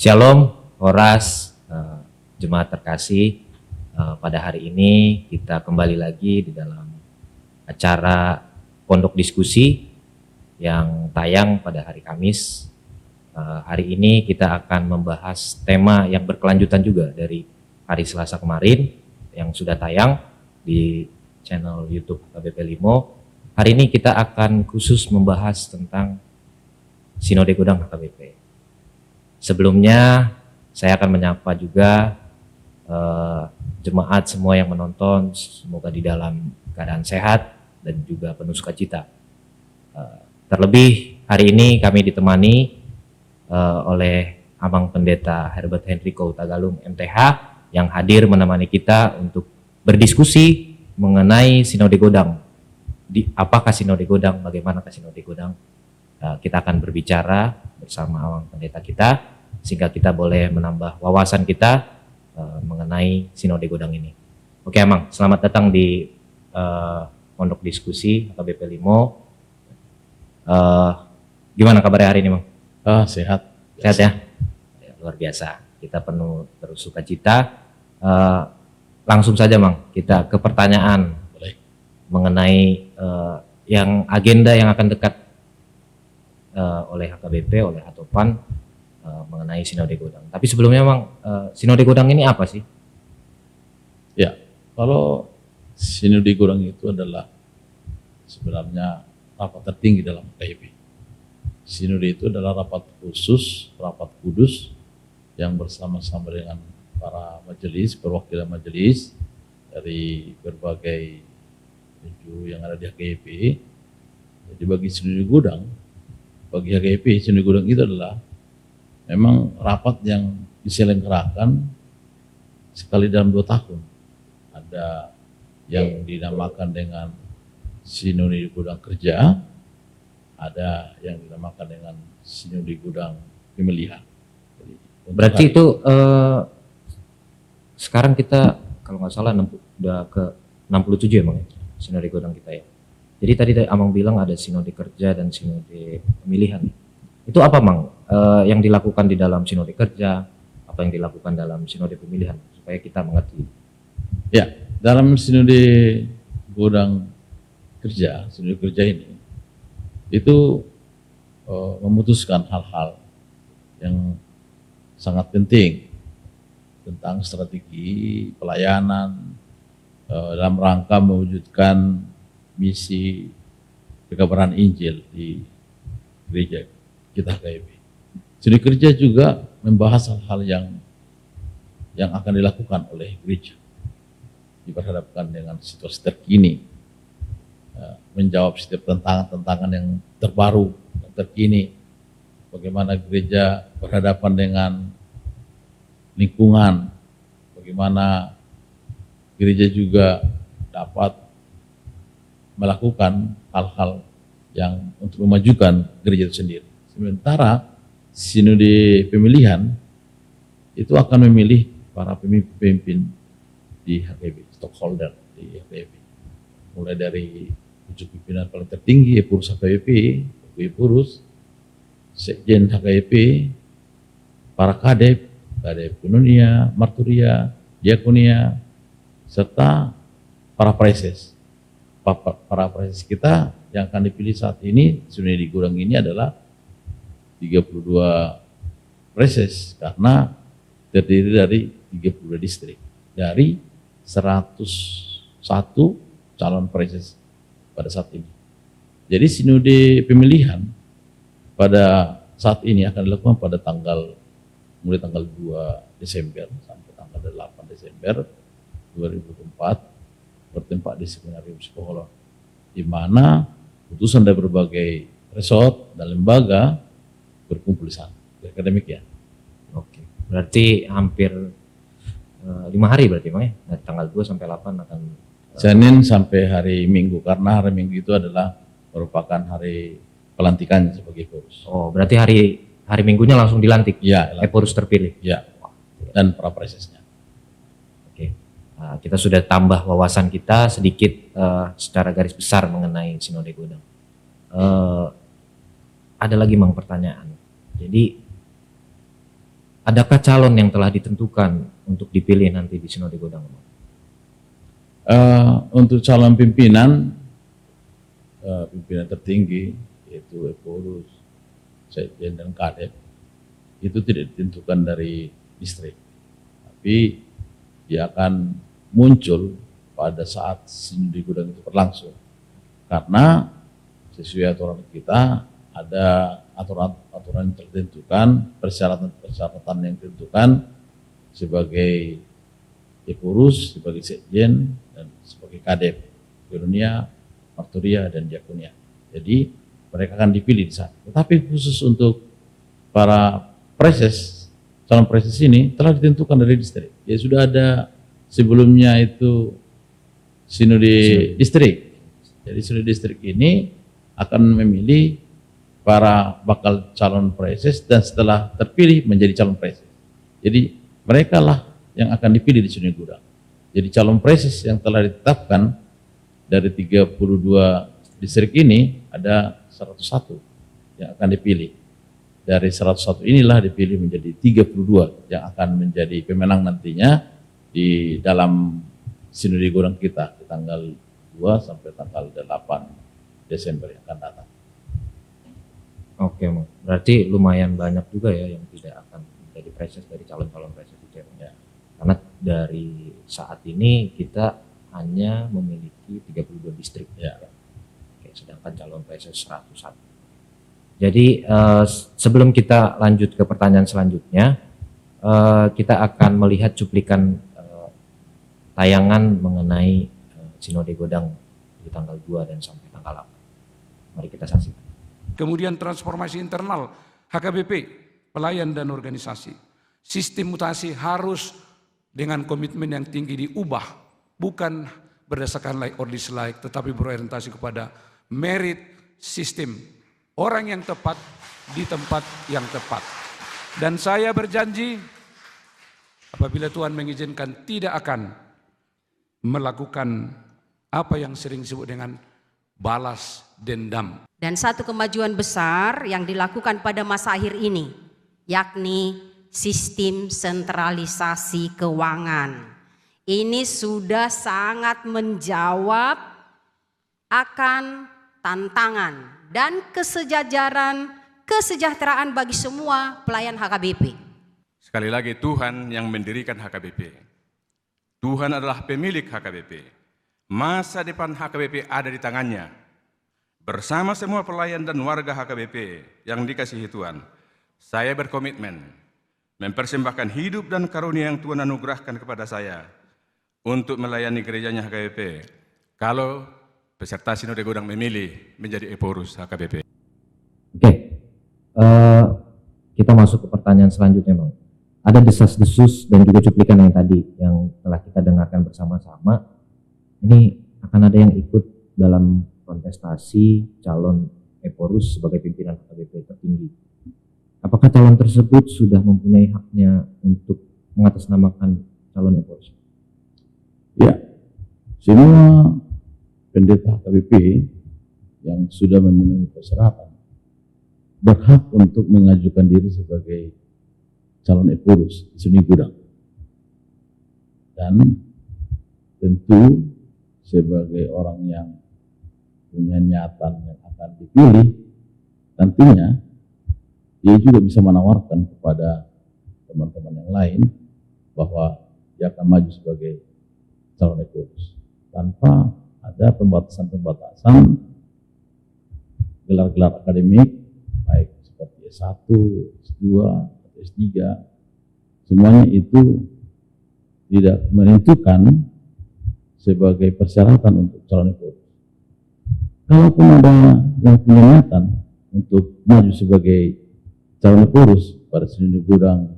Shalom, Horas, jemaat terkasih. Pada hari ini kita kembali lagi di dalam acara Pondok Diskusi yang tayang pada hari Kamis. Hari ini kita akan membahas tema yang berkelanjutan juga dari hari Selasa kemarin yang sudah tayang di channel YouTube KBP Limo. Hari ini kita akan khusus membahas tentang Sinode Godang HKBP. Sebelumnya saya akan menyapa juga jemaat semua yang menonton, semoga di dalam keadaan sehat dan juga penuh sukacita. Terlebih hari ini kami ditemani oleh Abang Pendeta Herbert Henrico Tagalung MTH yang hadir menemani kita untuk berdiskusi mengenai Sinode Godang. Apakah Sinode Godang, bagaimanakah Sinode Godang? Kita akan berbicara bersama Abang Pendeta kita sehingga kita boleh menambah wawasan kita mengenai Sinode Godang ini. Oke Amang, selamat datang di Pondok Diskusi KBP Limo. Gimana kabarnya hari ini, Mang? Sehat. Sehat ya? Luar biasa. Kita penuh terus sukacita. Langsung saja, Mang, kita ke pertanyaan. Boleh. Mengenai yang agenda yang akan dekat oleh HKBP, oleh Hatopan mengenai Sinode Godang. Tapi sebelumnya, Mang, Sinode Godang ini apa sih? Ya, kalau Sinode Godang itu adalah sebenarnya rapat tertinggi dalam HKBP. Sinode itu adalah rapat khusus, rapat kudus yang bersama-sama dengan para majelis, perwakilan majelis dari berbagai penjuru yang ada di HKBP. Jadi bagi Sinode Godang, bagi HKBP, Sinode Godang itu adalah memang rapat yang diselenggarakan sekali dalam 2 tahun. Ada yang dinamakan dengan Sinode Godang Kerja, ada yang dinamakan dengan Sinode Godang Pemilihan. Jadi, berarti itu sekarang kita kalau nggak salah udah ke 67 ya, Mang, Sinode Godang kita ya. Jadi tadi Amang bilang ada Sinode Kerja dan Sinode Pemilihan. Itu apa, Mang, yang dilakukan di dalam Sinode Kerja, apa yang dilakukan dalam Sinode Pemilihan, supaya kita mengerti? Ya, dalam Sinode Godang Kerja, Sinode Kerja ini, itu memutuskan hal-hal yang sangat penting tentang strategi pelayanan dalam rangka mewujudkan misi pekabaran Injil di gereja kita HKBP. Sinode Kerja juga membahas hal-hal yang akan dilakukan oleh gereja diperhadapkan dengan situasi terkini, menjawab setiap tantangan-tantangan yang terbaru dan terkini, bagaimana gereja berhadapan dengan lingkungan, bagaimana gereja juga dapat melakukan hal-hal yang untuk memajukan gereja itu sendiri. Sementara Sinode Pemilihan itu akan memilih para pemimpin di HKBP, stockholder di HKBP. Mulai dari pucuk pimpinan paling tertinggi, Epurus HKBP, Epurus, Sekjen HKBP, para kadep, kadep Koinonia, Marturia, Diakonia, serta para preses. Para preses kita yang akan dipilih saat ini, Sinode Godang ini adalah 32 preses karena terdiri dari 32 distrik dari 101 calon preses pada saat ini. Jadi Sinode Pemilihan pada saat ini akan dilakukan pada mulai tanggal 2 Desember sampai tanggal 8 Desember 2024 bertempat di Seminarium Psikolog, di mana putusan dari berbagai resort dan lembaga berkumpul di sana. Akademik ya. Oke, berarti hampir 5 hari berarti, Mang, ya? Dari tanggal 2 sampai 8 akan Senin sampai hari Minggu, karena hari Minggu itu adalah merupakan hari pelantikan sebagai Epurus. Oh, berarti hari Minggunya langsung dilantik? Ya, Epurus terpilih? Ya, dan para presesnya. Oke, kita sudah tambah wawasan kita sedikit secara garis besar mengenai Sinode Godang. Ada lagi, Mang, pertanyaan. Jadi adakah calon yang telah ditentukan untuk dipilih nanti di Sinode Godang? Untuk calon pimpinan, pimpinan tertinggi yaitu Epurus, Sekjen dan Kadep itu tidak ditentukan dari distrik, tapi dia akan muncul pada saat Sinode Godang itu berlangsung, karena sesuai aturan kita ada aturan yang ditentukan, persyaratan yang ditentukan sebagai Epurus, sebagai Sekjen, dan sebagai Kadep, Koinonia, Marturia, dan Diakonia. Jadi mereka akan dipilih di sana. Tetapi khusus untuk para preses, calon preses ini telah ditentukan dari distrik. Ya sudah ada sebelumnya itu Sinode distrik. Jadi Sinode distrik ini akan memilih para bakal calon preses dan setelah terpilih menjadi calon preses. Jadi mereka lah yang akan dipilih di Sinode Godang. Jadi calon preses yang telah ditetapkan dari 32 distrik ini ada 101 yang akan dipilih. Dari 101 inilah dipilih menjadi 32 yang akan menjadi pemenang nantinya di dalam Sinode Godang kita di tanggal 2 sampai tanggal 8 Desember yang akan datang. Oke, Bang. Berarti lumayan banyak juga ya yang tidak akan menjadi preses dari calon-calon preses itu ya. Karena dari saat ini kita hanya memiliki 32 distrik ya. Oke, sedangkan calon preses 101. Jadi sebelum kita lanjut ke pertanyaan selanjutnya, kita akan melihat cuplikan tayangan mengenai Sinode Godang di tanggal 2 dan sampai tanggal 8. Mari kita saksikan. Kemudian transformasi internal HKBP, pelayan dan organisasi. Sistem mutasi harus dengan komitmen yang tinggi diubah, bukan berdasarkan like or dislike, tetapi berorientasi kepada merit sistem. Orang yang tepat di tempat yang tepat. Dan saya berjanji apabila Tuhan mengizinkan tidak akan melakukan apa yang sering disebut dengan balas dendam. Dan satu kemajuan besar yang dilakukan pada masa akhir ini, yakni sistem sentralisasi keuangan. Ini sudah sangat menjawab akan tantangan dan kesejahteraan bagi semua pelayan HKBP. Sekali lagi Tuhan yang mendirikan HKBP. Tuhan adalah pemilik HKBP. Masa depan HKBP ada di tangannya. Bersama semua pelayan dan warga HKBP yang dikasihi Tuhan, saya berkomitmen mempersembahkan hidup dan karunia yang Tuhan anugerahkan kepada saya untuk melayani gerejanya HKBP kalau peserta Sinode Godang memilih menjadi Epurus HKBP. Oke, kita masuk ke pertanyaan selanjutnya, Bang. Ada desas-desus dan juga cuplikan yang tadi yang telah kita dengarkan bersama-sama. Ini akan ada yang ikut dalam kontestasi calon Epurus sebagai pimpinan HKBP tertinggi. Apakah calon tersebut sudah mempunyai haknya untuk mengatasnamakan calon Epurus? Ya, semua pendeta HKBP yang sudah memenuhi persyaratan berhak untuk mengajukan diri sebagai calon Epurus di Sinode Godang. Dan tentu sebagai orang yang punya niatan yang akan dipilih, nantinya dia juga bisa menawarkan kepada teman-teman yang lain bahwa dia akan maju sebagai calon Epurus tanpa ada pembatasan-pembatasan gelar-gelar akademik baik seperti S1, S2, atau S3. Semuanya itu tidak menentukan sebagai persyaratan untuk calon Epurus. Kalaupun ada yang punya niatan untuk maju sebagai calon Epurus pada Sinode Godang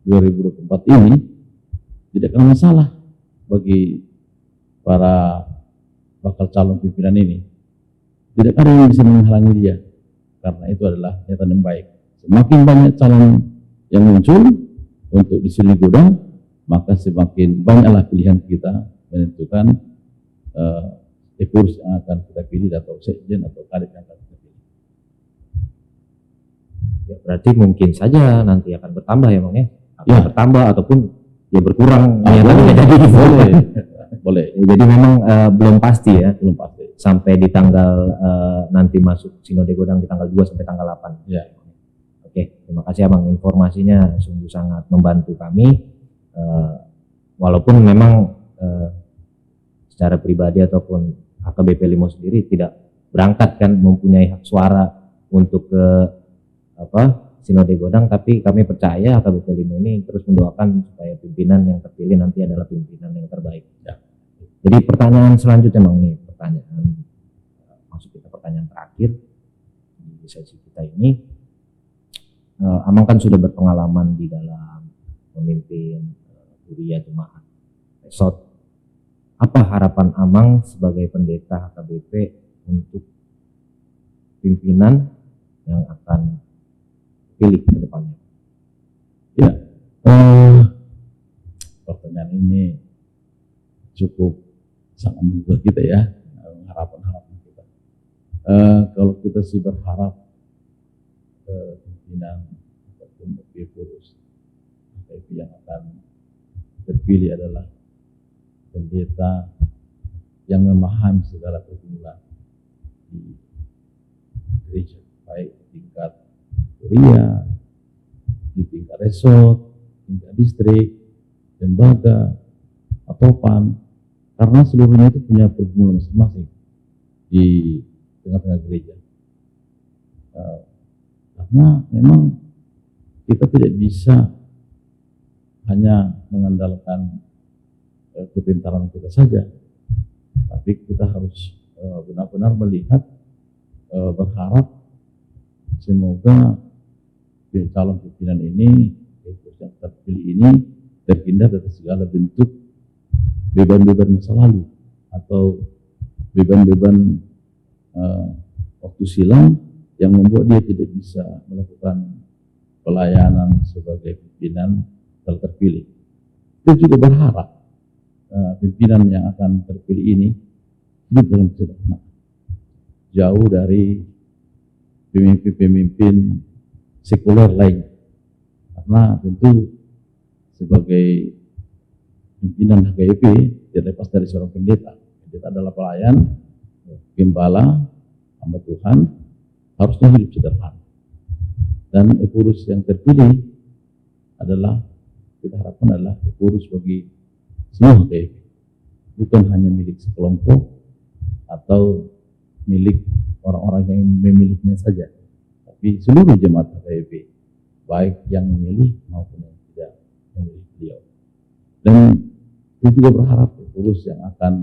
2024 ini, tidak ada masalah bagi para bakal calon pimpinan ini. Tidak ada yang bisa menghalangi dia, karena itu adalah niatan yang baik. Semakin banyak calon yang muncul untuk di Sinode Godang, maka semakin banyaklah pilihan kita menentukan Epurus yang akan kita pilih atau Sekjen atau Kadep yang akan kita pilih. Ya, berarti mungkin saja nanti akan bertambah ya, Bang ya, akan bertambah ataupun ya berkurang tapi jadi boleh. Ya, jadi memang belum pasti ya, Belum pasti. sampai di tanggal nanti masuk Sinode Godang di tanggal 2 sampai tanggal 8. Ya. Oke, terima kasih Abang, informasinya sungguh sangat membantu kami. Walaupun memang secara pribadi ataupun HKBP Limo sendiri tidak berangkat kan mempunyai hak suara untuk ke Sinode Godang, tapi kami percaya HKBP Limo ini terus mendoakan supaya pimpinan yang terpilih nanti adalah pimpinan yang terbaik. Ya. Jadi pertanyaan selanjutnya Bang, nih pertanyaan masuk kita pertanyaan terakhir di sesi kita ini. Amang kan sudah berpengalaman di dalam memimpin kuliah jemaat resort. Apa harapan Amang sebagai pendeta HKBP untuk pimpinan yang akan pilih ke depannya? Ya, pertanyaan ini cukup sangat membuat kita ya, harapan-harapan kita. Kalau kita sih berharap pimpinan ataupun pengurus HKBP yang akan terpilih adalah pendeta yang memahami segala pergumulan di gereja, baik tingkat kuliah, di tingkat resort, tingkat distrik, lembaga, atau PAN, karena seluruhnya itu punya pergumulan masing-masing di tengah-tengah gereja. Karena memang kita tidak bisa hanya mengandalkan kepintaran kita saja, tapi kita harus benar-benar melihat, berharap semoga calon pimpinan ini, yang terpilih ini terhindar dari segala bentuk beban-beban masa lalu atau beban-beban waktu silam yang membuat dia tidak bisa melakukan pelayanan sebagai pimpinan terpilih. Kita juga berharap pimpinan yang akan terpilih ini hidup dalam kesederhanaan, jauh dari pemimpin-pemimpin sekuler lain. Karena tentu sebagai pimpinan HKBP tidak lepas dari seorang pendeta. Pendeta adalah pelayan, gembala, hamba Tuhan, harusnya hidup sederhana. Dan pengurus yang terpilih adalah, kita harapkan adalah pengurus bagi semua HKBP, bukan hanya milik sekelompok atau milik orang-orang yang memilihnya saja, tapi seluruh jemaat HKBP, baik yang memilih maupun yang tidak memilih beliau. Dan saya juga berharap pengurus yang akan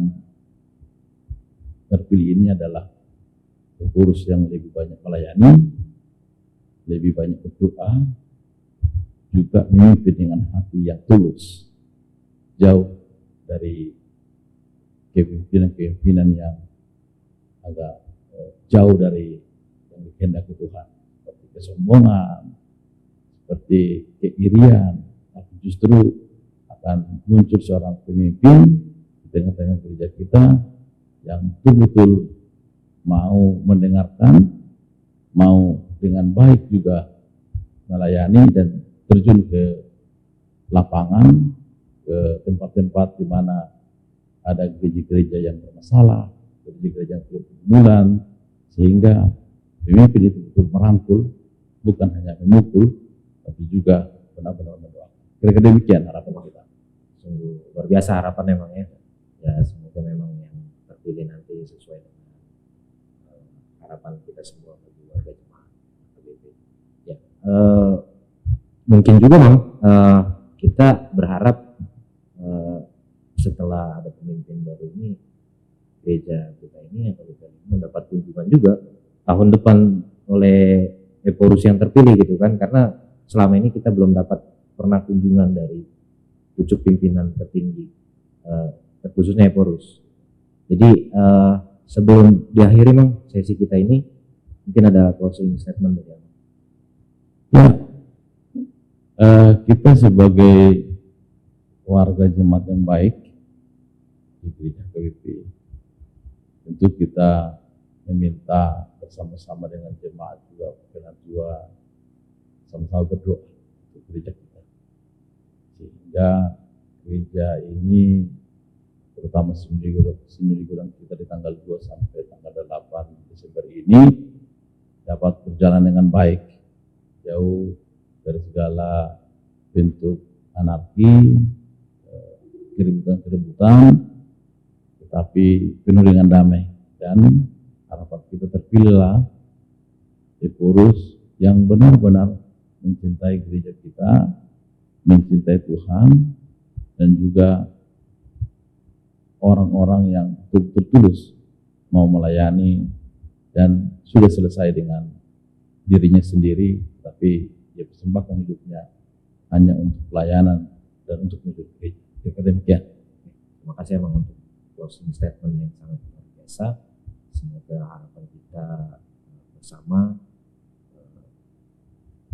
terpilih ini adalah pengurus yang lebih banyak melayani, lebih banyak berdoa, juga memimpin dengan hati yang tulus, jauh dari kepemimpinan yang agak jauh dari yang dikehendaki Tuhan, seperti kesombongan, seperti keirian, tapi justru akan muncul seorang pemimpin di tengah-tengah gereja kita yang betul-betul mau mendengarkan, mau dengan baik juga melayani dan terjun ke lapangan, ke tempat-tempat di mana ada gereja-gereja yang bermasalah, gereja-gereja yang bergumulan, sehingga pemimpin itu betul merangkul, bukan hanya memukul, tapi juga benar-benar mendoakan. Kira-kira demikian harapan kita. Sungguh luar biasa harapan memang ya. Ya semoga memang yang terpilih nanti sesuai dengan harapan kita semua bagi warga jemaat HKBP. Ya, mungkin juga Bang, kita berharap setelah ada pemimpin baru ini, gereja kita ini atau kita ini mendapat kunjungan juga tahun depan oleh Eporus yang terpilih gitu kan, karena selama ini kita belum dapat pernah kunjungan dari pucuk pimpinan tertinggi, khususnya Eporus. Jadi sebelum diakhiri Bang sesi kita ini, mungkin ada closing statement dari Abang. Ya, kita sebagai warga jemaat yang baik di gereja HKBP, tentu kita meminta bersama-sama dengan jemaat juga, dengan dua sama-sama berdoa untuk gereja kita. sehingga gereja ini, terutama Sinode Gudang kita di tanggal 2 sampai tanggal 8 Desember ini dapat berjalan dengan baik, jauh dari segala bentuk anarki, keributan, tetapi penuh dengan damai. Dan harapan kita terpilihlah pengurus yang benar-benar mencintai gereja kita, mencintai Tuhan, dan juga orang-orang yang betul-betul tulus mau melayani dan sudah selesai dengan dirinya sendiri, tapi dia persembahkan hidupnya hanya untuk pelayanan dan untuk menuju gereja. Demikian. Terima kasih Bang untuk closing statement yang sangat luar biasa. Semoga harapan kita bersama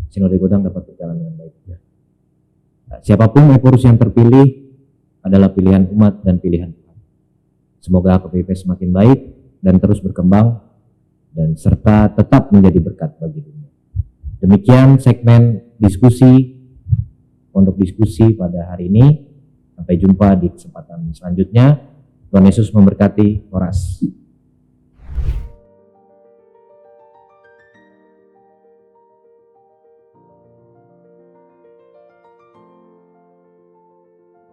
Sinode Gudang dapat berjalan dengan baik. Siapapun pengurus yang terpilih adalah pilihan umat dan pilihan Tuhan. Semoga HKBP semakin baik dan terus berkembang dan serta tetap menjadi berkat bagi dunia. Demikian segmen diskusi untuk diskusi pada hari ini. Sampai jumpa di kesempatan selanjutnya. Tuhan Yesus memberkati. Horas.